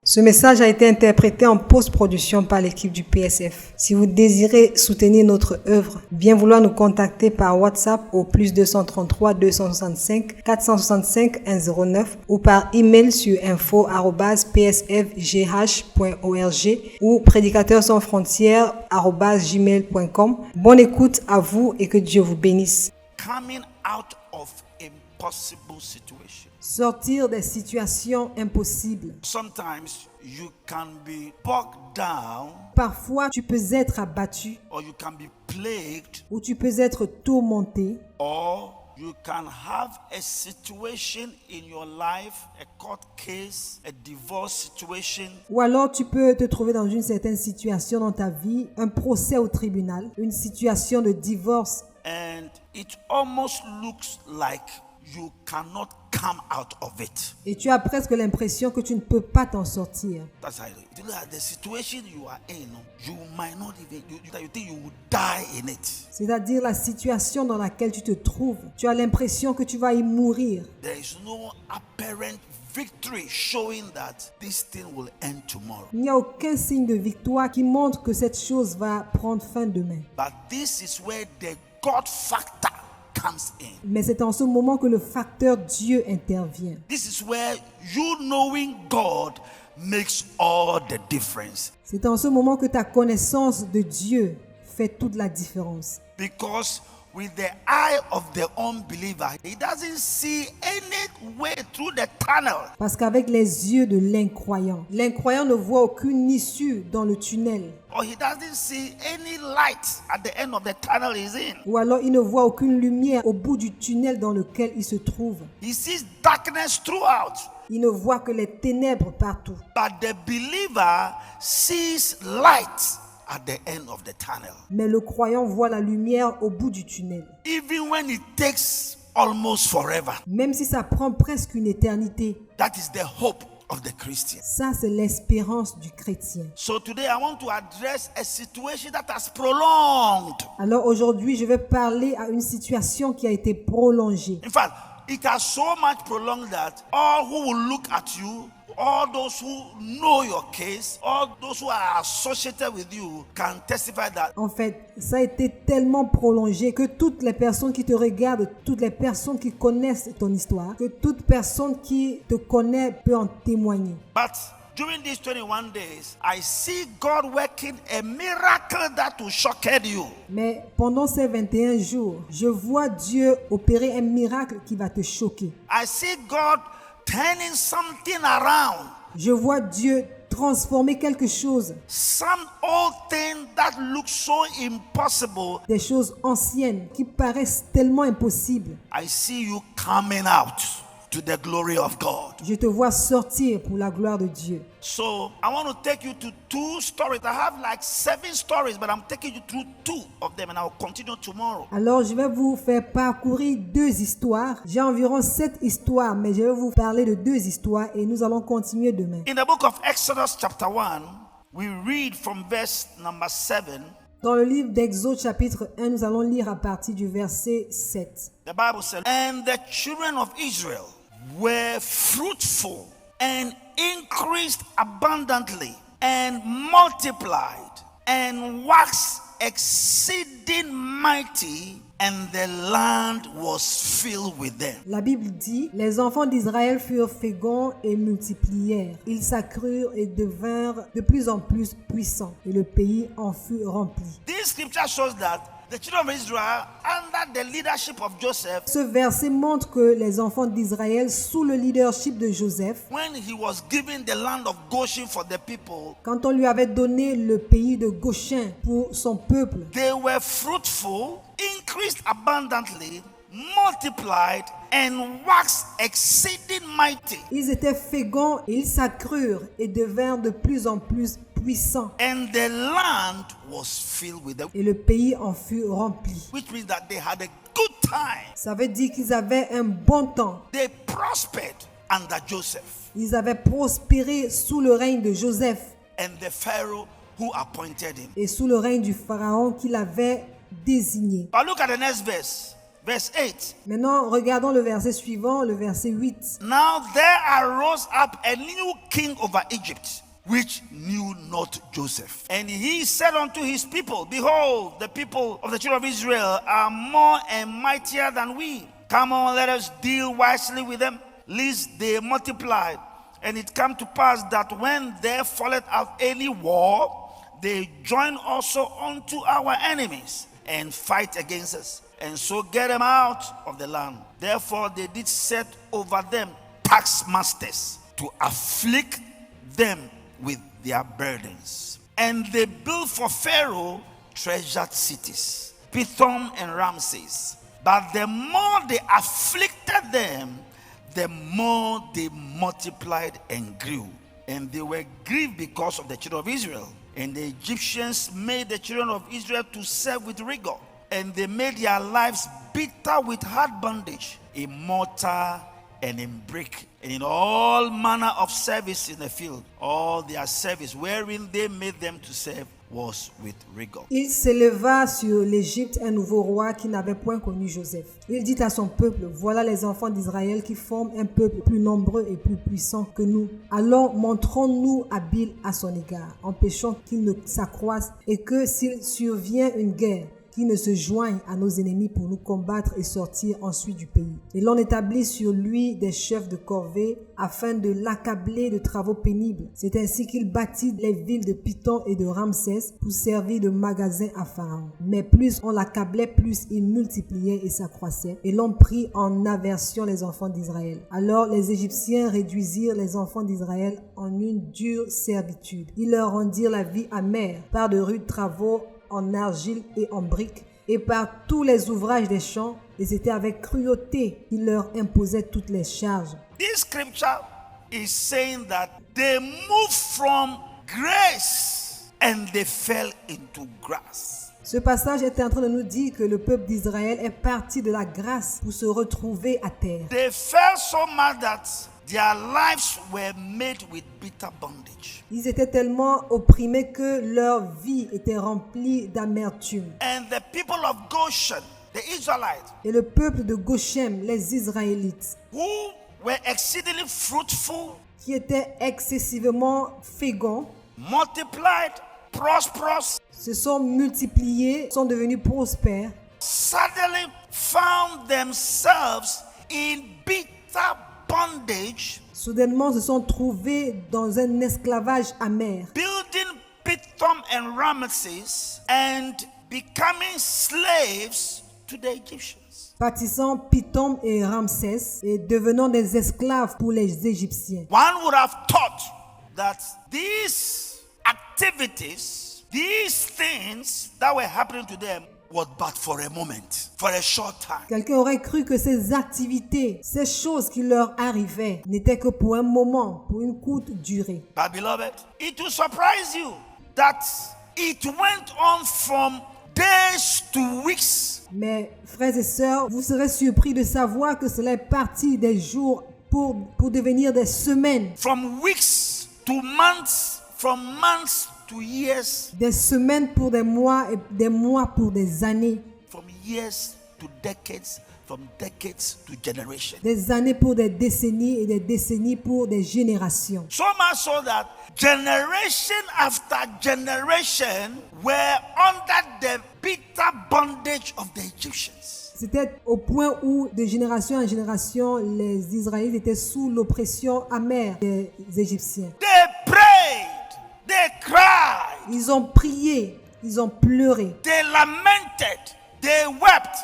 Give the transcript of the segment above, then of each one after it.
Ce message a été interprété en post-production par l'équipe du PSF. Si vous désirez soutenir notre œuvre, bien vouloir nous contacter par WhatsApp au +233 265 465 109 ou par email sur info@psfgh.org ou prédicateurs-sans-frontières@gmail.com. Bonne écoute à vous et que Dieu vous bénisse. Coming out of impossible situation. Sortir des situations impossibles. Sometimes you can be bogged down, Parfois, tu peux être abattu or you can be plagued, ou tu peux être tourmenté. or you can have a situation in your life, a court case, a divorce situation, Ou alors tu peux te trouver dans une certaine situation dans ta vie, un procès au tribunal, une situation de divorce. and it almost looks like you cannot come out of it. Et tu as presque l'impression que tu ne peux pas t'en sortir. That's how it is. If you look at the situation you are in, you might not even, you think you will die in it. C'est-à-dire la situation dans laquelle tu te trouves. Tu as l'impression que tu vas y mourir. There is no apparent victory showing that this thing will end tomorrow. Il n'y a aucun signe de victoire qui montre que cette chose va prendre fin demain. But this is where the God factor comes in. Mais c'est en ce moment que le facteur Dieu intervient. This is where you knowing God makes all the difference. C'est en ce moment que ta connaissance de Dieu fait toute la différence. Because with the eye of the unbeliever, he doesn't see any way through the tunnel. Parce qu'avec les yeux de l'incroyant ne voit aucune issue dans le tunnel. Or he doesn't see any light at the end of the tunnel he's in. Ou alors il ne voit aucune lumière au bout du tunnel dans lequel il se trouve. He sees darkness throughout. Il ne voit que les ténèbres partout. But the believer sees light at the end of the tunnel. Mais le croyant voit la lumière au bout du tunnel. Even when it takes almost forever. Même si ça prend presque une éternité. That is the hope of the Christian. Ça, c'est l'espérance du chrétien. So today I want to address a situation that has prolonged. Alors aujourd'hui, je vais parler à une situation qui a été prolongée. In fact, it has so much prolonged that all who will look at you, all those who know your case, all those who are associated with you can testify that En fait, ça a été tellement prolongé que toutes les personnes qui te regardent, toutes les personnes qui connaissent ton histoire, que toute personne qui te connaît peut en témoigner. But during these 21 days, I see God working a miracle that will shock you. Mais pendant ces 21 jours, je vois Dieu opérer un miracle qui va te choquer. I see God turning something around. Je vois Dieu transformer quelque chose, Some old thing that looks so impossible, des choses anciennes qui paraissent tellement impossibles. I see you coming out to the glory of God. Je te vois sortir pour la gloire de Dieu. So I want to take you to two stories. I have like 7 stories, but I'm taking you through 2 of them and I'll continue tomorrow. Alors, je vais vous faire parcourir 2 histoires. J'ai environ 7 histoires, mais je vais vous parler de 2 histoires et nous allons continuer demain. In the book of Exodus chapter 1, we read from verse number 7. Dans le livre d'Exode chapitre 1, nous allons lire à partir du verset 7. The Bible says, "And the children of Israel were fruitful and increased abundantly and multiplied and waxed exceeding mighty, and the land was filled with them." La Bible dit, les enfants d'Israël furent féconds et multiplièrent. Ils s'accrurent et devinrent de plus en plus puissants, et le pays en fut rempli. This scripture shows that the children of Israel, under the leadership of Joseph, Ce verset montre que les enfants d'Israël, sous le leadership de Joseph, when he was giving the land of Goshen for the people, quand on lui avait donné le pays de Goshen pour son peuple, they were fruitful, increased abundantly, multiplied, and waxed exceeding mighty. ils étaient féconds et ils s'accrurent et devinrent de plus en plus puissants. And the land was filled with them, Et le pays en fut rempli. which means that they had a good time. Ça veut dire qu'ils avaient un bon temps. They prospered under Joseph Ils avaient prospéré sous le règne de Joseph and the Pharaoh who appointed him. et sous le règne du Pharaon qu'il avait désigné. But look at the next verse, Verse 8. Maintenant, regardons le verset suivant, le verset 8. Now there arose up a new king over Egypt, which knew not Joseph. And he said unto his people, Behold, the people of the children of Israel are more and mightier than we. Come on, let us deal wisely with them, lest they multiply. And it come to pass that when there falleth out any war, they join also unto our enemies and fight against us, and so get them out of the land. Therefore they did set over them taskmasters to afflict them with their burdens. And they built for Pharaoh treasured cities, Pithom and Ramses. But the more they afflicted them, the more they multiplied and grew. And they were grieved because of the children of Israel. And the Egyptians made the children of Israel to serve with rigor. And they made their lives bitter with hard bondage, in mortar and in brick, and in all manner of service in the field. All their service wherein they made them to serve was with rigor. Il s'éleva sur l'Égypte un nouveau roi qui n'avait point connu Joseph. Il dit à son peuple, voilà les enfants d'Israël qui forment un peuple plus nombreux et plus puissant que nous. Alors montrons-nous habiles à son égard, empêchons qu'il ne s'accroisse et que s'il survient une guerre, qui ne se joignent à nos ennemis pour nous combattre et sortir ensuite du pays. Et l'on établit sur lui des chefs de corvée afin de l'accabler de travaux pénibles. C'est ainsi qu'il bâtit les villes de Pithom et de Ramsès pour servir de magasin à Pharaon. Mais plus on l'accablait, plus il multipliait et s'accroissait. Et l'on prit en aversion les enfants d'Israël. Alors les Égyptiens réduisirent les enfants d'Israël en une dure servitude. Ils leur rendirent la vie amère par de rudes travaux en argile et en briques, et par tous les ouvrages des champs, et c'était avec cruauté qu'il leur imposait toutes les charges. This scripture is saying that they moved from grace and they fell into grass. Ce passage est en train de nous dire que le peuple d'Israël est parti de la grâce pour se retrouver à terre. They fell so much that their lives were made with bitter bondage. Ils étaient tellement opprimés que leur vie était remplie d'amertume. And the people of Goshen, the Israelites, Et le peuple de Goshen, les Israélites, who were exceedingly fruitful, qui étaient excessivement féconds, multiplied, prosperous, se sont multipliés, sont devenus prospères, suddenly found themselves in bitter bondage, soudainement se sont trouvés dans un esclavage amer, building Pithom and Ramesses and becoming slaves to the Egyptians. bâtissant Pithom et Ramsès et devenant des esclaves pour les Égyptiens. One would have thought that these activities, these things that were happening to them was but for a moment, for a short time. Quelqu'un aurait cru que ces activités, ces choses qui leur arrivaient, n'étaient que pour un moment, pour une courte durée. But beloved, it will surprise you that it went on from days to weeks. Mais frères et sœurs, vous serez surpris de savoir que cela est parti des jours pour devenir des semaines. From weeks to months, from months to years, Des semaines pour des mois et des mois pour des années. from years to decades, from decades to generations. Des années pour des décennies et des décennies pour des générations. So much so that generation after generation were under the bitter bondage of the Egyptians. C'était au point où de génération en génération, les Israélites étaient sous l'oppression amère des Égyptiens. They prayed, they cried, Ils ont prié, ils ont pleuré, they lamented, they wept,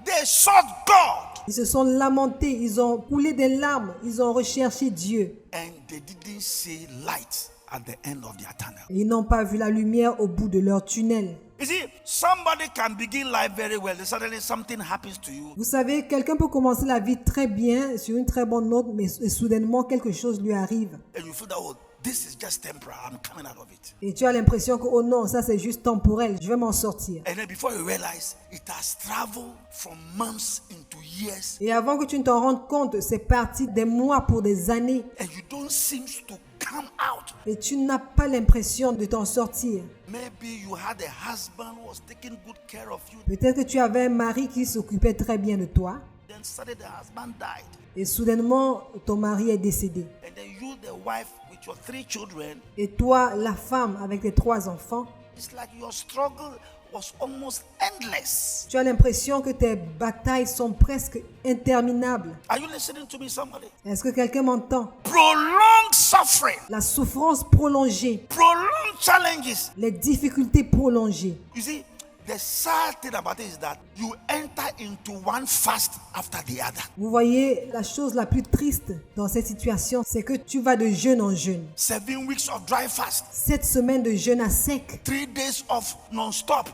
they sought God, ils se sont lamentés, ils ont coulé des larmes, ils ont recherché Dieu. and they didn't see light at the end of their tunnel. Et ils n'ont pas vu la lumière au bout de leur tunnel. You see, somebody can begin life very well, then suddenly something happens to you. Vous savez, quelqu'un peut commencer la vie très bien, sur une très bonne note, mais soudainement quelque chose lui arrive. And you feel that, oh, this is just temporary, I'm coming out of it. Et tu as l'impression que, oh non, ça c'est juste temporel, je vais m'en sortir. And then before you realize, it has traveled from months into years, Et avant que tu ne t'en rendes compte, c'est parti des mois pour des années. and you don't seem to come out. Et tu n'as pas l'impression de t'en sortir. Maybe you had a husband who was taking good care of you. Peut-être que tu avais un mari qui s'occupait très bien de toi. Then suddenly the husband died. Et soudainement, ton mari est décédé. And then you, the wife with your 3 children, Et toi, la femme avec tes 3 enfants, it's like your struggle was almost endless. tu as l'impression que tes batailles sont presque interminables. Are you listening to me, somebody? Est-ce que quelqu'un m'entend? Prolonged suffering, La souffrance prolongée, prolonged challenges. les difficultés prolongées. You see, the sad thing about it is that you enter into one fast after the other. Vous voyez, la chose la plus triste dans cette situation, c'est que tu vas de jeûne en jeûne. 7 weeks of dry fast, 7 semaines de jeûne à sec, 3 days of non-stop,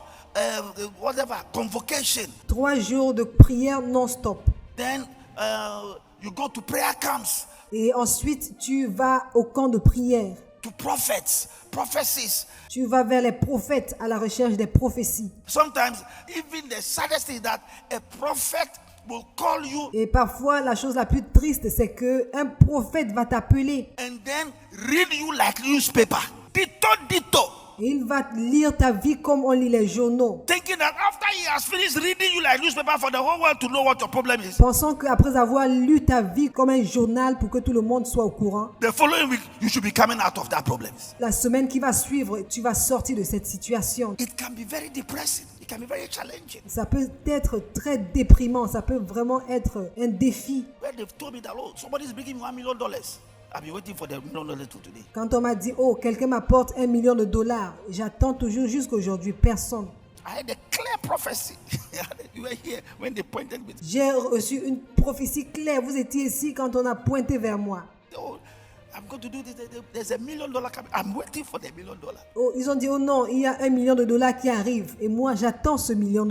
convocation. 3 jours de prière non-stop. Then you go to prayer camps, Et ensuite, tu vas au camp de prière. to prophets, prophecies. Tu vas vers les prophètes à la recherche des prophéties. Sometimes, even the saddest thing is that a prophet will call you Et parfois, la chose la plus triste, c'est que un prophète va t'appeler and then read you like newspaper. Ditto, ditto. et il va lire ta vie comme on lit les journaux. Thinking that after he has finished reading you like newspaper for the whole world to know what your problem is, Pensant qu'après avoir lu ta vie comme un journal pour que tout le monde soit au courant, the following week you should be coming out of that problem. la semaine qui va suivre, tu vas sortir de cette situation. It can be very depressing. It can be very challenging. Ça peut être très déprimant, ça peut vraiment être un défi. When they've told me that, oh, somebody's bringing me $1 million. I've been waiting for the $1 million to today. Quand on m'a dit, oh, quelqu'un m'apporte $1 million, j'attends toujours jusqu'aujourd'hui personne. I had a clear prophecy. You were here when they pointed me. J'ai reçu une prophétie claire. Vous étiez ici quand on a pointé vers moi. Oh, I'm going to do this. There's $1 million coming. I'm waiting for the $1 million. Oh, ils ont dit, oh non, il y a $1 million qui arrive. Et moi, j'attends ce $1 million.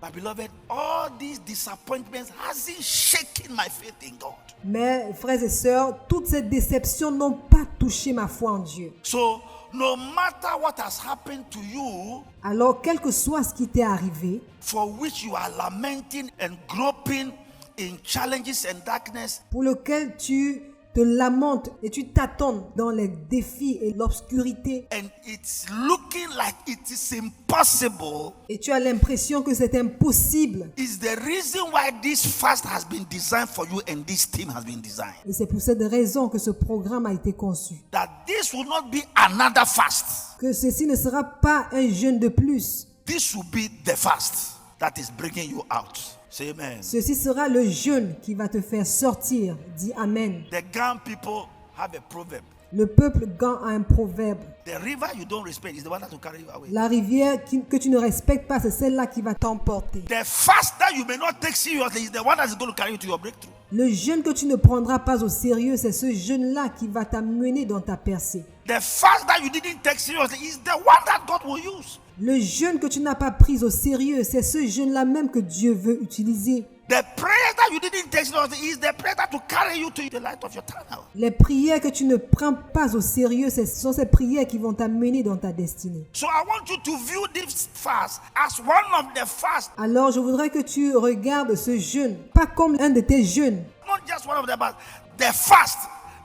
My beloved, all these disappointments hasn't shaken my faith in God. Mais, frères et sœurs, toutes ces déceptions n'ont pas touché ma foi en Dieu. So, no matter what has happened to you, Alors, quel que soit ce qui t'est arrivé, for which you are lamenting and groping in challenges and darkness, pour lequel tu te lamentes et tu t'attends dans les défis et l'obscurité, and it's looking like it is impossible, et tu as l'impression que c'est impossible. is the reason why this fast has been designed for you and this team has been designed. Et c'est pour cette raison que ce programme a été conçu. That this will not be another fast. Que ceci ne sera pas un jeûne de plus. This will be the fast that is bringing you out. Say amen. Ceci sera le jeûne qui va te faire sortir. Dis Amen. The Gan people have a proverb. Le peuple Gan a un proverbe. The river you don't respect is the one that will carry you away. La rivière que tu ne respectes pas, c'est celle-là qui va t'emporter. The fast that you may not take seriously is the one that is going to carry you to your breakthrough. Le jeûne que tu ne prendras pas au sérieux, c'est ce jeûne-là qui va t'amener dans ta percée. The fast that you didn't take seriously is the one that God will use. Le jeûne que tu n'as pas pris au sérieux, c'est ce jeûne-là même que Dieu veut utiliser. The prayer that you didn't take seriously is the prayer that will carry you to the light of your tunnel. Les prières que tu ne prends pas au sérieux, ce sont ces prières qui vont t'amener dans ta destinée. So I want you to view this fast as one of the fasts, Alors, je voudrais que tu regardes ce jeûne, pas comme un de tes jeûnes, not just one of the fasts, the fast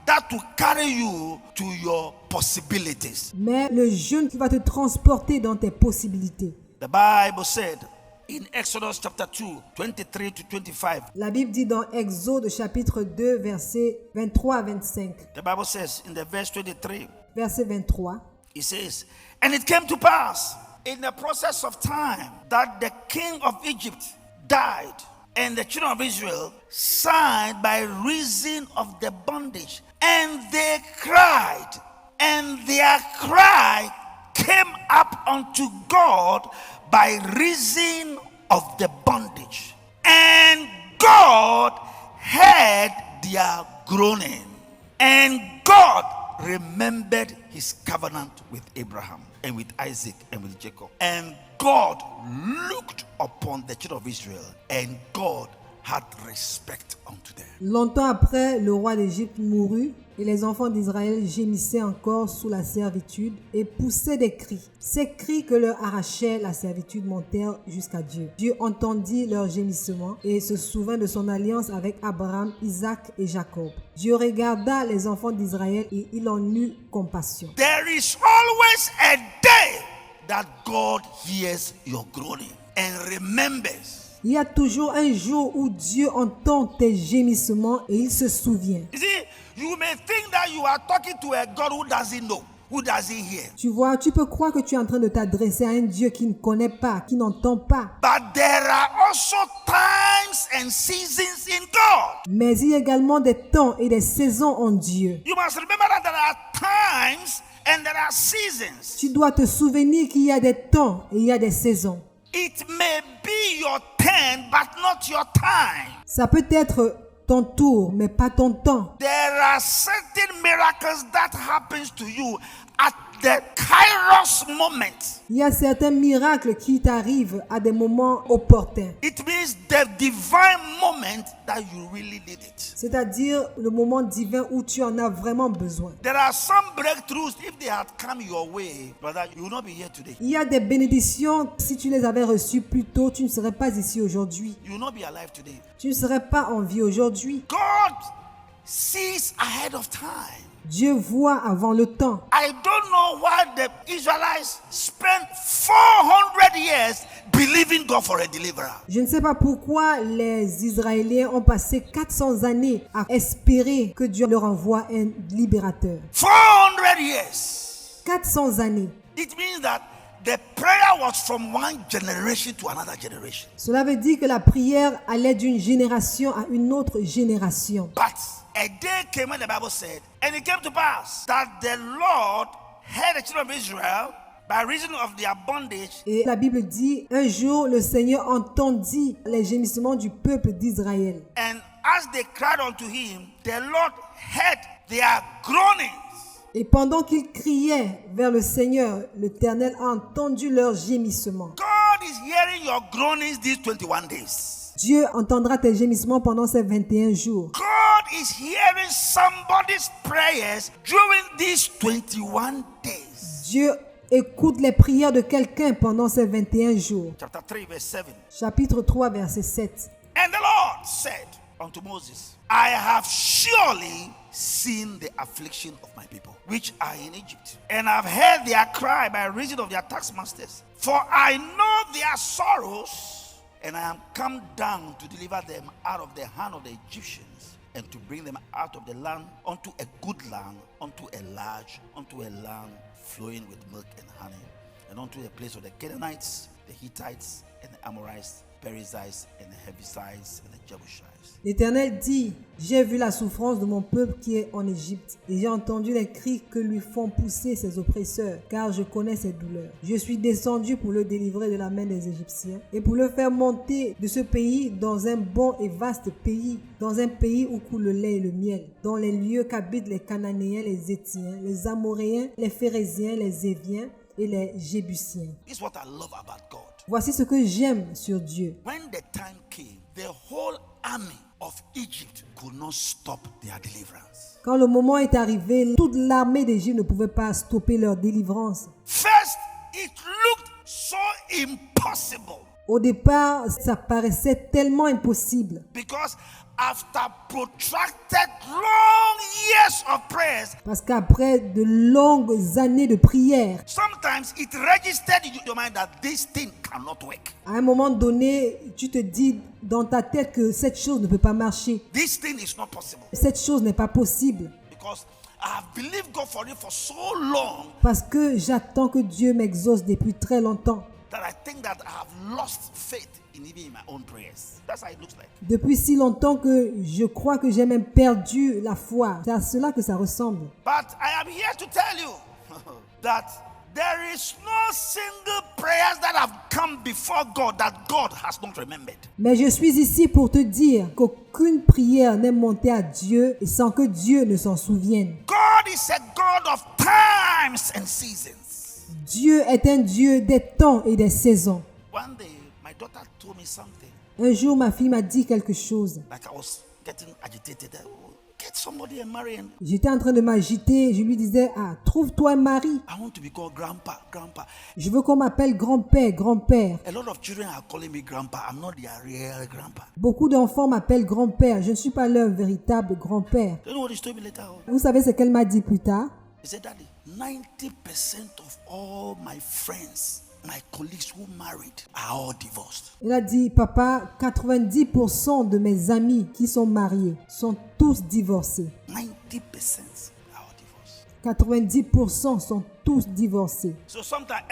that will carry you to your possibilities. mais le jeûne qui va te transporter dans tes possibilités. The Bible said in Exodus chapter 2, 23 to 25, La Bible dit dans Exode chapitre 2, versets 23 à 25. the Bible says in the verse 23, Verset 23. it says, and it came to pass in the process of time that the king of Egypt died, and the children of Israel sighed by reason of the bondage, and they cried, and their cry came up unto God by reason of the bondage, and God heard their groaning, and God remembered his covenant with Abraham and with Isaac and with Jacob. And God looked upon the children of Israel, and God had respect unto them. Longtemps après, le roi d'Égypte mourut Et les enfants d'Israël gémissaient encore sous la servitude et poussaient des cris. Ces cris que leur arrachait la servitude montèrent jusqu'à Dieu. Dieu entendit leurs gémissements et se souvint de son alliance avec Abraham, Isaac et Jacob. Dieu regarda les enfants d'Israël et il en eut compassion. There is always a day that God hears your groaning and remembers. Il y a toujours un jour où Dieu entend tes gémissements et il se souvient. You see, you may think that you are talking to a God who doesn't know, who doesn't hear. Tu vois, tu peux croire que tu es en train de t'adresser à un Dieu qui ne connaît pas, qui n'entend pas. But there are also times and seasons in God. Mais il y a également des temps et des saisons en Dieu. You must remember that there are times and there are seasons. Tu dois te souvenir qu'il y a des temps et il y a des saisons. It may be your turn, but not your time. Ça peut être ton tour, mais pas ton temps. There are certain miracles that happens to you at the kairos moment. Il y a certains miracles qui t'arrivent à des moments opportuns. It means the divine moment that you really need it. C'est-à-dire le moment divin où tu en as vraiment besoin. There are some breakthroughs, if they had come your way, brother, you will not be here today. Il y a des bénédictions, si tu les avais reçues plus tôt, tu ne serais pas ici aujourd'hui. You will not be alive today. Tu ne serais pas en vie aujourd'hui. God sees ahead of time. Dieu voit avant le temps. I don't know why the Israelites spent 400 years believing God for a deliverer. Je ne sais pas pourquoi les Israéliens ont passé 400 années à espérer que Dieu leur envoie un libérateur. 400 years. 400 années. It means that the prayer was from one generation to another generation. Cela veut dire que la prière allait d'une génération à une autre génération. But a day came when the Bible said, and it came to pass that the Lord heard the children of Israel by reason of their bondage. Et la Bible dit, un jour le Seigneur entendit les gémissements du peuple d'Israël. And as they cried unto him, the Lord heard their groanings. Et pendant qu'ils criaient vers le Seigneur, l'Éternel a entendu leurs gémissements. God is hearing your groanings these 21 days. Dieu entendra tes gémissements pendant ces 21 jours. God is hearing somebody's prayers during these 21 days. Dieu écoute les prières de quelqu'un pendant ces 21 jours. Chapter 3 verse 7. Chapitre 3, verset 7. And the Lord said unto Moses, I have surely seen the affliction of my people, which are in Egypt, and have heard their cry by reason of their taskmasters. For I know their sorrows, and I am come down to deliver them out of the hand of the Egyptians, and to bring them out of the land unto a good land, unto a land flowing with milk and honey, and unto the place of the Canaanites, the Hittites, and the Amorites, Perizzites, and the Hebusites, and the Jebusites. L'Éternel dit, j'ai vu la souffrance de mon peuple qui est en Égypte, et j'ai entendu les cris que lui font pousser ses oppresseurs, car je connais ses douleurs. Je suis descendu pour le délivrer de la main des Égyptiens, et pour le faire monter de ce pays dans un bon et vaste pays, dans un pays où coule le lait et le miel, dans les lieux qu'habitent les Cananéens, les Hétiens, les Amoréens, les Phéréziens, les Éviens et les Jébusiens. This is what I love about God. Voici ce que j'aime sur Dieu. When the time came, the whole army of Egypt could not stop their deliverance. Quand le moment est arrivé, toute l'armée d'Égypte ne pouvait pas stopper leur délivrance. First, it looked so impossible Au départ, ça paraissait tellement impossible. because after protracted long years of prayers, Parce qu'après de longues années de prière, sometimes it registered in your mind that this thing cannot work. à un moment donné, tu te dis dans ta tête que cette chose ne peut pas marcher. This thing is not possible Cette chose n'est pas possible. because I have believed God for it for so long Parce que j'attends que Dieu m'exauce depuis très longtemps. that I think that I have lost faith in even in my own prayers. That's how it looks like. Depuis si longtemps que je crois que j'ai même perdu la foi. C'est à cela que ça ressemble. But I am here to tell you that there is no single prayers that have come before God that God has not remembered. Mais je suis ici pour te dire qu'aucune prière n'est montée à Dieu et sans que Dieu ne s'en souvienne. God is a God of times and seasons. Dieu est un Dieu des temps et des saisons. One day, my daughter told me something Un jour, ma fille m'a dit quelque chose. like I was getting agitated. get somebody and marry him. J'étais en train de m'agiter. Je lui disais, trouve-toi un mari. I want to be called grandpa. Je veux qu'on m'appelle grand-père, grand-père. A lot of children are calling me grandpa. I'm not their real grandpa. Beaucoup d'enfants m'appellent grand-père. Je ne suis pas leur véritable grand-père. You know what he told me later on? Vous savez ce qu'elle m'a dit plus tard? He said, Daddy, 90% of all my friends, my colleagues who married are all divorced. Elle a dit, papa, 90% de mes amis qui sont mariés sont tous divorcés. 90% are all divorced. 90% sont tous divorcés. So sometimes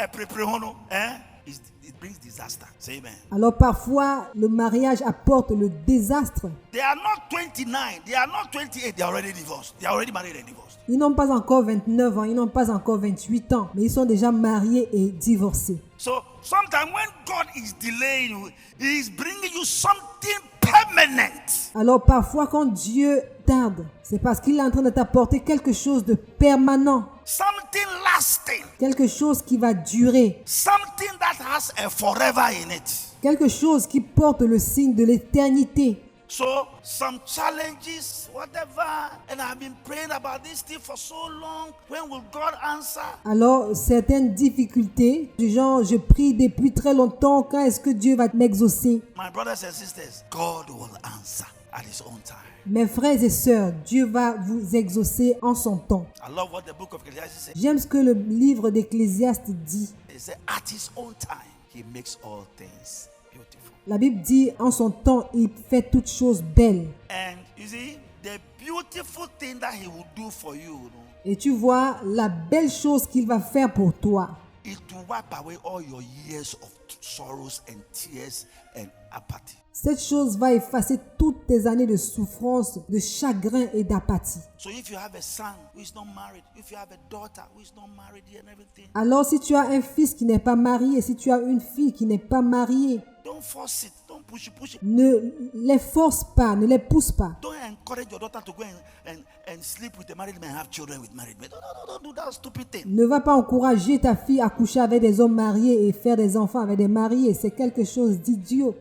it brings disaster. Say amen. Alors parfois, le mariage apporte le désastre. They are not 29, they are not 28, they are already divorced. They are already married and divorced. Ils n'ont pas encore 29 ans, ils n'ont pas encore 28 ans, mais ils sont déjà mariés et divorcés. So sometimes when God is delaying you, He is bringing you something permanent. Alors parfois quand Dieu tarde, c'est parce qu'il est en train de t'apporter quelque chose de permanent. Something lasting. Quelque chose qui va durer. Something that has a forever in it. Quelque chose qui porte le signe de l'éternité. So, some challenges, whatever, and I've been praying about this thing for so long. When will God answer? Alors, certaines difficultés, du genre, je prie depuis très longtemps, quand est-ce que Dieu va m'exaucer? My brothers and sisters, God will answer at His own time. Mes frères et sœurs, Dieu va vous exaucer en son temps. I love what the book of Ecclesiastes says. J'aime ce que le livre d'Ecclésiaste dit. It says, at His own time, He makes all things beautiful. La Bible dit, en son temps, il fait toutes choses belles. And you see, the beautiful thing that He will do for you, Et tu vois, la belle chose qu'il va faire pour toi, it will wipe away all your years of sorrows and tears and apathy. cette chose va effacer toutes tes années de souffrance, de chagrin et d'apathie. So if you have a son who is not married, if you have a daughter who is not married and everything, Alors si tu as un fils qui n'est pas marié, si tu as une fille qui n'est pas mariée, don't force it. Don't push it. ne les force pas, ne les pousse pas. Don't encourage your daughter to go and sleep with a married man and have children with married men. Don't do that stupid thing. Ne va pas encourager ta fille à coucher avec des hommes mariés et faire des enfants avec des mariés. C'est quelque chose d'idiot.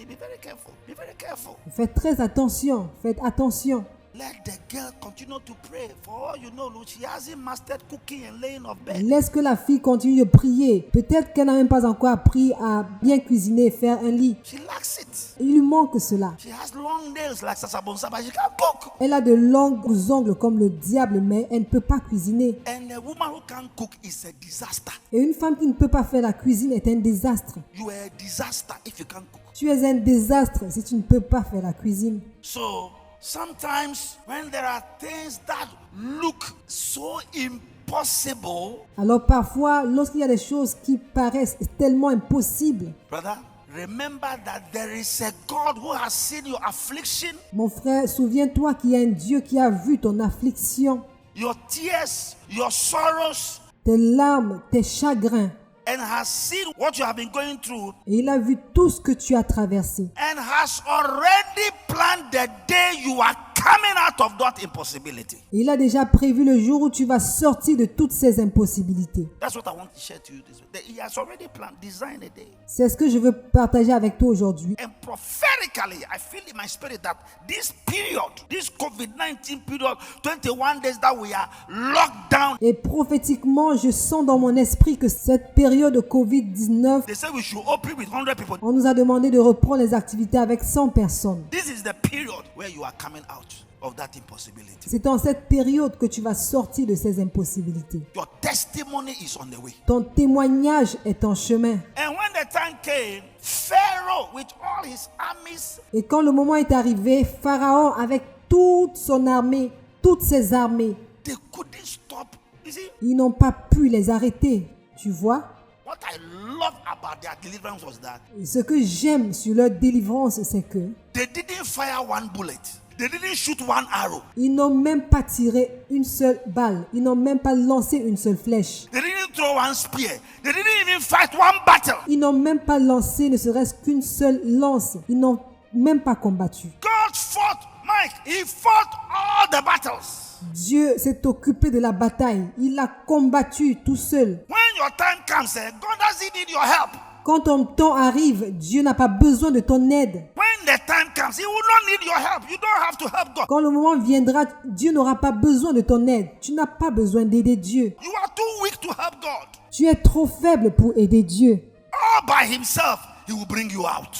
Be very careful. Be very careful. Faites très attention. Faites attention. Let the girl continue to pray. For all you know, she hasn't mastered cooking and laying of bed. Laisse que la fille continue de prier. Peut-être qu'elle n'a même pas encore appris à bien cuisiner et faire un lit. She lacks it. Il lui manque cela. She has long nails like Sasabonsa, but she can't cook. Elle a de longs ongles comme le diable, mais elle ne peut pas cuisiner. And a woman who can't cook is a disaster. Et une femme qui ne peut pas faire la cuisine est un désastre. You are a disaster if you can't cook. Tu es un désastre si tu ne peux pas faire la cuisine. So sometimes when there are things that look so impossible, Alors parfois, lorsqu'il y a des choses qui paraissent tellement impossibles, brother, remember that there is a God who has seen your affliction, mon frère, souviens-toi qu'il y a un Dieu qui a vu ton affliction, your tears, your sorrows, tes larmes, tes chagrins. and has seen what you have been going through, Et il a vu tout ce que tu as traversé. and has already planned the day you are coming out of that impossibility. Et il a déjà prévu le jour où tu vas sortir de toutes ces impossibilités. That's what I want to share to you this week. He has already planned, designed a day. C'est ce que je veux partager avec toi aujourd'hui. And prophetically, I feel in my spirit that this period, this COVID-19 period, 21 days that we are locked down, Et prophétiquement, je sens dans mon esprit que cette période de Covid-19, they say we should open with 100 people. on nous a demandé de reprendre les activités avec 100 personnes. This is the period where you are coming out of that impossibility. C'est dans cette période que tu vas sortir de ces impossibilités. Your testimony is on the way. Ton témoignage est en chemin. And when the time came, Pharaoh with all his armies, Et quand le moment est arrivé, Pharaon avec toute son armée, toutes ses armées, they couldn't stop. You see, ils n'ont pas pu les arrêter. Tu vois? what I love about their deliverance was that Et ce que j'aime sur leur délivrance, c'est que they didn't fire one bullet. They didn't shoot one arrow. ils n'ont même pas tiré une seule balle. Ils n'ont même pas lancé une seule flèche. They didn't throw one spear. They didn't even fight one battle. Ils n'ont même pas lancé ne serait-ce qu'une seule lance. Ils n'ont même pas combattu. God fought, Mike. He fought all the battles. Dieu s'est occupé de la bataille. Il a combattu tout seul. When your time comes, God doesn't need your help. Quand ton temps arrive, Dieu n'a pas besoin de ton aide. When the time comes, He will not need your help. You don't have to help God. Quand le moment viendra, Dieu n'aura pas besoin de ton aide. Tu n'as pas besoin d'aider Dieu. You are too weak to help God. Tu es trop faible pour aider Dieu. All by Himself, He will bring you out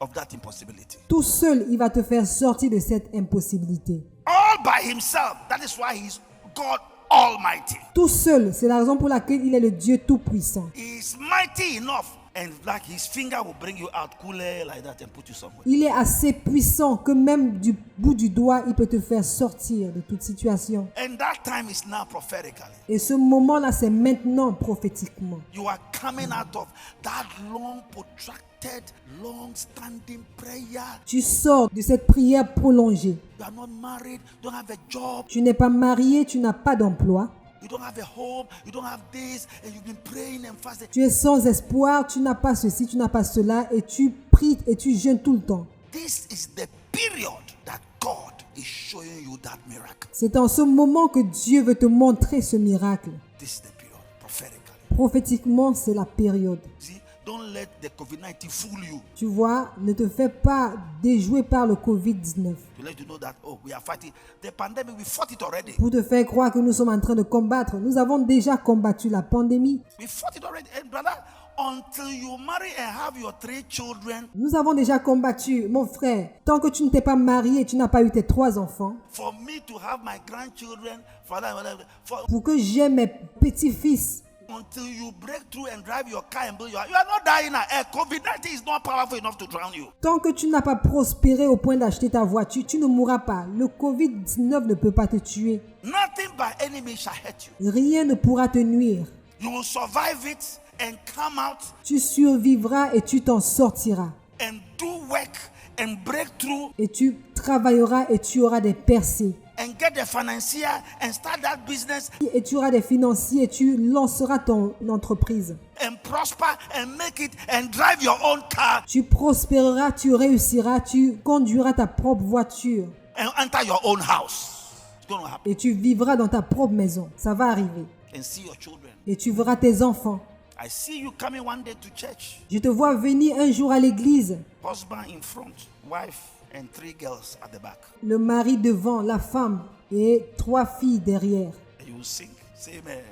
of that impossibility. Tout seul, il va te faire sortir de cette impossibilité. All by Himself. That is why He's God Almighty. Tout seul, c'est la raison pour laquelle il est le Dieu tout-puissant. He is mighty enough, and like His finger will bring you out coolly like that and put you somewhere. Il est assez puissant que même du bout du doigt, il peut te faire sortir de toute situation. And that time is now prophetically. Et ce moment-là, c'est maintenant prophétiquement. You are coming out of that long, protracted, long-standing prayer. Tu sors de cette prière prolongée. You are not married, you don't have a job, Tu n'es pas marié, tu n'as pas d'emploi. you don't have a home, you don't have this, and you've been praying and fasting. Tu es sans espoir, tu n'as pas ceci, tu n'as pas cela, et tu pries et tu jeûnes tout le temps. This is the period that God is showing you that miracle. C'est en ce moment que Dieu veut te montrer ce miracle. This is the period, prophetically. Prophétiquement, c'est la période. See, don't let the COVID-19 fool you. Tu vois, ne te fais pas déjouer par le Covid-19. To let you know that, oh, we are fighting. The pandemic, we fought it already. Pour te faire croire que nous sommes en train de combattre. Nous avons déjà combattu la pandémie. We fought it already. And brother, until you marry and have your 3 children, Nous avons déjà combattu, mon frère. Tant que tu ne t'es pas marié, tu n'as pas eu tes 3 enfants. for me to have my grandchildren, Pour que j'aie mes petits-fils. until you break through and drive your car and build your house, you are not dying now. COVID-19 is not powerful enough to drown you. Tant que tu n'as pas prospéré au point d'acheter ta voiture, tu ne mourras pas. Le Covid-19 ne peut pas te tuer. Nothing by any means shall hurt you. Rien ne pourra te nuire. You will survive it and come out Tu survivras et tu t'en sortiras. and do work and break through Et tu travailleras et tu auras des percées. and get the financier and start that business Et tu auras des financiers et tu lanceras ton entreprise. and prosper and make it and drive your own car Tu prospéreras, tu réussiras, tu conduiras ta propre voiture. and enter your own house. It's going to happen. Et tu vivras dans ta propre maison. Ça va arriver. And see your children. Et tu verras tes enfants. I see you coming one day to church. Je te vois venir un jour à l'église. Husband in front, wife and 3 girls at the back. Le mari devant, la femme et 3 filles derrière. And you will sing. Say amen.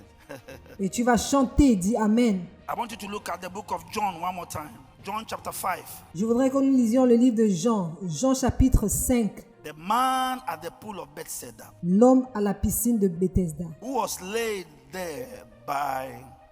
Et tu vas chanter, dis Amen. I want you to look at the book of John one more time. John chapter 5. Je voudrais que nous lisions le livre de Jean. Jean chapitre 5. The man at the pool of Bethesda, L'homme à la piscine de Bethesda. who was laid there by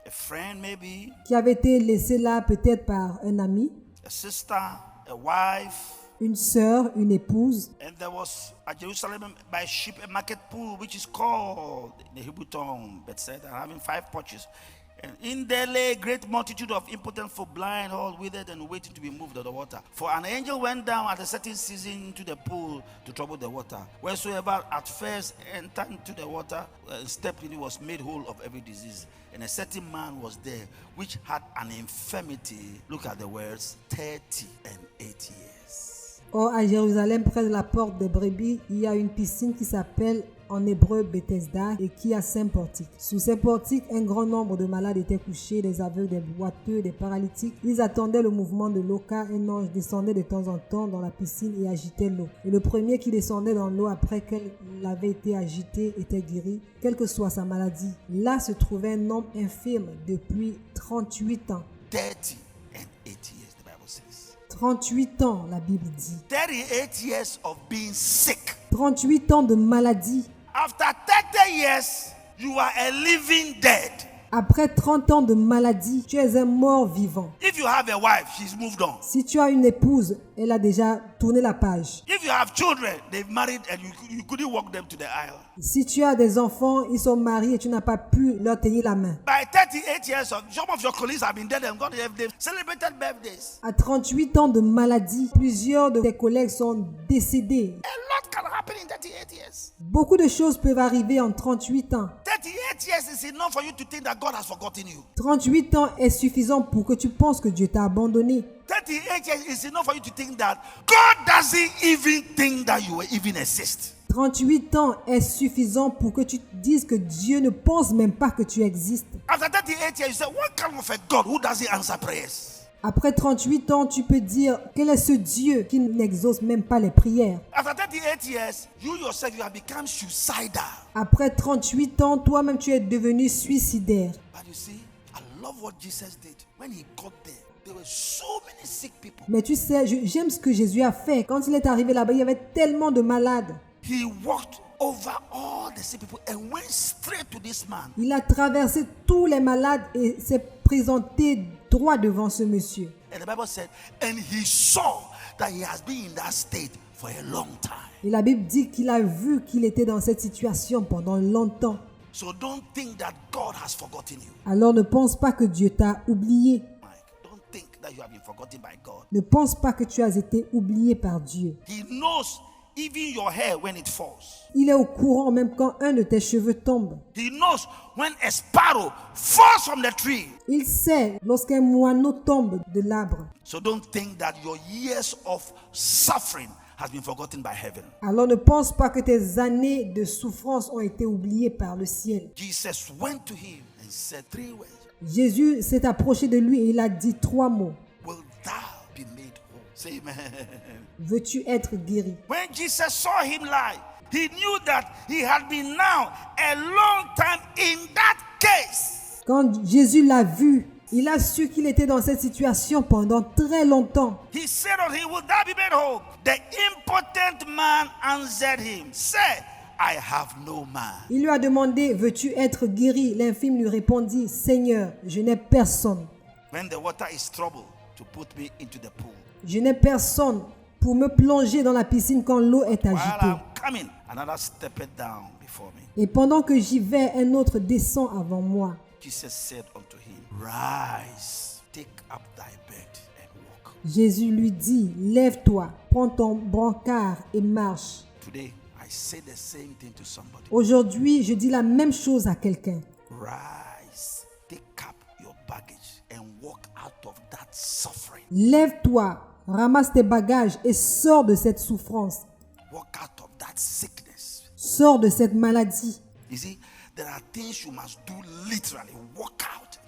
a friend maybe, Qui avait été laissé là peut-être par un ami, a sister, a wife, une sœur, une épouse. and there was at Jerusalem by ship a market pool which is called the Hebrew tongue Bethesda, having 5 porches. And in there lay a great multitude of impotent folk, blind, all withered, and waiting to be moved of the water. For an angel went down at a certain season into the pool to trouble the water. Wheresoever at first entered into the water, stepped in, it was made whole of every disease. And a certain man was there which had an infirmity. Look at the words, 30 and 8 years. Or, à Jérusalem, près de la porte des brebis, il y a une piscine qui s'appelle en hébreu Bethesda et qui a 5 portiques. Sous ces portiques, un grand nombre de malades étaient couchés, des aveugles, des boiteux, des paralytiques. Ils attendaient le mouvement de l'eau car un ange descendait de temps en temps dans la piscine et agitait l'eau. Et le premier qui descendait dans l'eau après qu'elle avait été agitée était guéri, quelle que soit sa maladie. Là se trouvait un homme infirme depuis 38 ans. 30 and 8 years, the Bible says. 38 ans, la Bible dit. 38 years of being sick. 38 ans de maladie. After 30 years, you are a living dead. Après 30 ans de maladie, tu es un mort vivant. If you have a wife, she's moved on. Si tu as une épouse, elle a déjà tourné la page. If you have children, they've married and you couldn't walk them to the aisle. Si tu as des enfants, ils sont mariés et tu n'as pas pu leur tenir la main. By 38 years, some of your colleagues have been dead and gone. They've celebrated birthdays. À 38 ans de maladie, plusieurs de tes collègues sont décédés. A lot can happen in 38 years. Beaucoup de choses peuvent arriver en 38 ans. 38 years is enough for you to think that God has forgotten you. 38 ans est suffisant pour que tu penses que Dieu t'a abandonné. 38 years is enough for you to think that God doesn't even think that you even exist. 38 ans est suffisant pour que tu te dises que Dieu ne pense même pas que tu existes. After 38 years, you say, what kind of a God who doesn't answer prayers? Après 38 ans, tu peux dire, quel est ce Dieu qui n'exauce même pas les prières? After 38 years, you yourself, you have become suicidal. Après 38 ans, toi-même, tu es devenu suicidaire. But you see, I love what Jesus did. When he got there, there were so many sick people. Mais tu sais, j'aime ce que Jésus a fait. Quand il est arrivé là-bas, il y avait tellement de malades. He walked over all the sick people and went straight to this man. Il a traversé tous les malades et s'est présenté droit devant ce monsieur. And the Bible said, and he saw that he has been in that state for a long time. Et la Bible dit qu'il a vu qu'il était dans cette situation pendant longtemps. So don't think that God has forgotten you. Alors ne pense pas que Dieu t'a oublié. Mike, don't think that you have been forgotten by God. Ne pense pas que tu as été oublié par Dieu. He knows even your hair when it falls. Il est au courant même quand un de tes cheveux tombe. He knows when a sparrow falls from the tree. Il sait lorsqu'un moineau tombe de l'arbre. So don't think that your years of suffering has been forgotten by heaven. Alors ne pense pas que tes années de souffrance ont été oubliées par le ciel. Jesus went to him and said 3 words. Jésus s'est approché de lui et il a dit 3 mots. Will thou be made whole? Say amen. Veux-tu être guéri? When Jesus saw him lie, he knew that he had been now a long time in that case. Quand Jésus l'a vu, il a su qu'il était dans cette situation pendant très longtemps. He said unto him, will thou be made whole? The impotent man answered him, say, I have no man. Il lui a demandé, veux-tu être guéri? L'infirme lui répondit, Seigneur, je n'ai personne. When the water is troubled, to put me into the pool. Je n'ai personne pour me plonger dans la piscine quand l'eau est While agitée. I'm coming, another stepped down before me. Et pendant que j'y vais, un autre descend avant moi. Jesus said unto him, rise, take up thy bed and walk. Jésus lui dit, lève-toi, prends ton brancard et marche. Today, I say the same thing to somebody. Aujourd'hui, je dis la même chose à quelqu'un. Rise, take up your baggage and walk out of that suffering. Lève-toi, ramasse tes bagages et sors de cette souffrance. Walk out of that sickness. Sors de cette maladie. You see, there are things you must do literally. Walk out.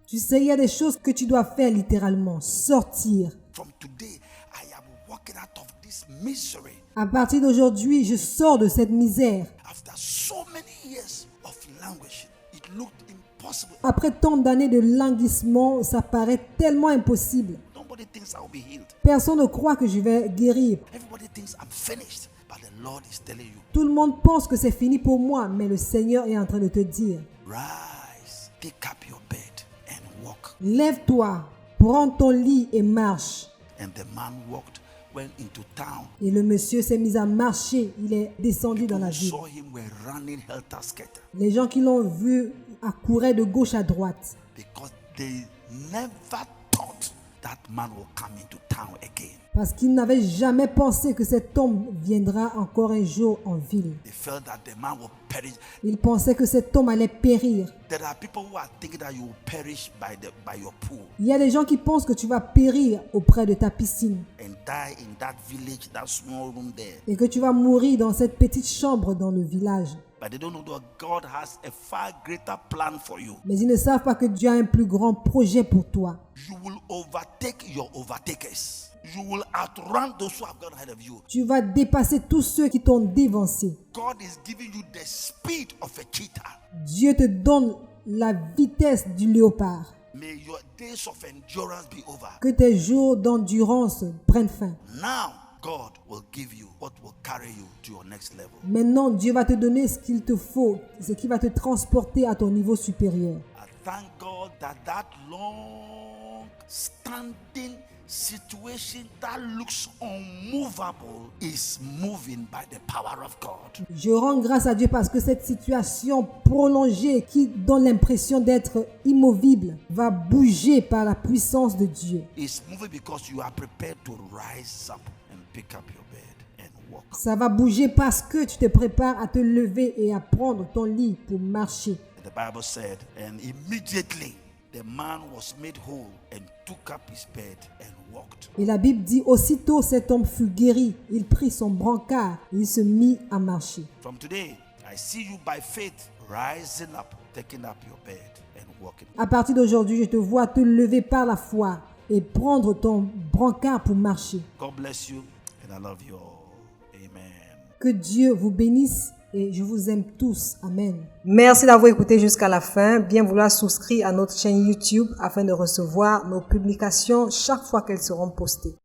Tu sais, il y a des choses que tu dois faire littéralement. Sortir. From today, I am walking out of this misery. À partir d'aujourd'hui, je sors de cette misère. After so many years of languishing, it looked impossible. Après tant d'années de languissement, ça paraît tellement impossible. Nobody thinks I will be healed. Personne ne croit que je vais guérir. Everybody thinks I'm finished. But the Lord is telling you, Tout le monde pense que c'est fini pour moi, mais le Seigneur est en train de te dire, rise, take up your bed and walk. lève-toi, prends ton lit et marche. And the man walked, went into town. Et le monsieur s'est mis à marcher. Il est descendu dans la Who ville. saw him were running helter-skelter Les gens qui l'ont vu accouraient de gauche à droite. because they never thought that man will come into town again. Parce qu'ils n'avaient jamais pensé que cet homme viendra encore un jour en ville. They felt that the man will perish. Ils pensaient que cet homme allait périr. There are people who are thinking that you will perish by your pool Il y a des gens qui pensent que tu vas périr auprès de ta piscine and die in that village, that small room there. et que tu vas mourir dans cette petite chambre dans le village. But they don't know that God has a far greater plan for you. Mais ils ne savent pas que Dieu a un plus grand projet pour toi. You will overtake your overtakers. You will outrun those who have gone ahead of you. Tu vas dépasser tous ceux qui t'ont dévancé. God is giving you the speed of a cheetah. Dieu te donne la vitesse du léopard. May your days of endurance be over. Que tes jours d'endurance prennent fin. Now, God will give you what will carry you to your next level. Maintenant, Dieu va te donner ce qu'il te faut, ce qui va te transporter à ton niveau supérieur. I thank God that long standing situation that looks unmovable is moving by the power of God. Je rends grâce à Dieu parce que cette situation prolongée qui donne l'impression d'être immovible va bouger par la puissance de Dieu. It's moving because you are prepared to rise up and pick up your bed and walk. Ça va bouger parce que tu te prépares à te lever et à prendre ton lit pour marcher. The Bible said, and immediately the man was made whole and took up his bed and walked. Et la Bible dit, aussitôt cet homme fut guéri, il prit son brancard et il se mit à marcher. From today, I see you by faith rising up, taking up your bed and walking. À partir d'aujourd'hui, je te vois te lever par la foi et prendre ton brancard pour marcher. God bless you, and I love you all. Amen. Que Dieu vous bénisse et je vous aime tous. Amen. Merci d'avoir écouté jusqu'à la fin. Bien vouloir souscrire à notre chaîne YouTube afin de recevoir nos publications chaque fois qu'elles seront postées.